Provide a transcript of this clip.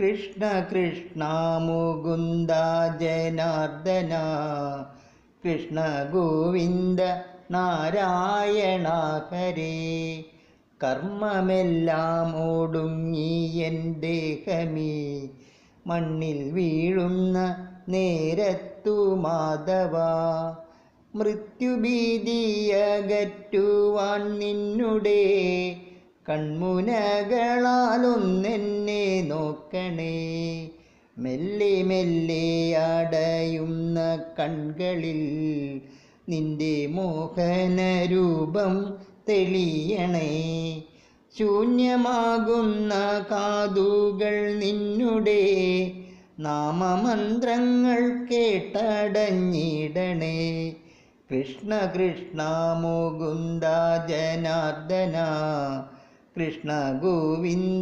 കൃഷ്ണ കൃഷ്ണ മുകുന്ദ ജനാർദ്ദന കൃഷ്ണ ഗോവിന്ദ നാരായണ ഹരേ. കർമ്മമെല്ലാം ഒടുങ്ങി N ദേഹമേ മണ്ണിൽ വീഴുന്ന നേരത്തു മാധവ. മൃത്യുഭീതിയകറ്റുവാൻ നിന്നുടെ കൺമുനകളാലൊന്നെന്നെ നോക്കണേ. മെല്ലെ മെല്ലെ അടയുന്ന കൺകളിൽ നിന്റെ മോഹനരൂപം തെളിയണേ. ശൂന്യമാകുന്ന കാതുകൾ നിന്നുടെ നാമമന്ത്രങ്ങൾ കേട്ടടഞ്ഞിടണേ. കൃഷ്ണ കൃഷ്ണ മുകുന്ദ ജനാർദ്ദന കൃഷ്ണ ഗോവിന്ദ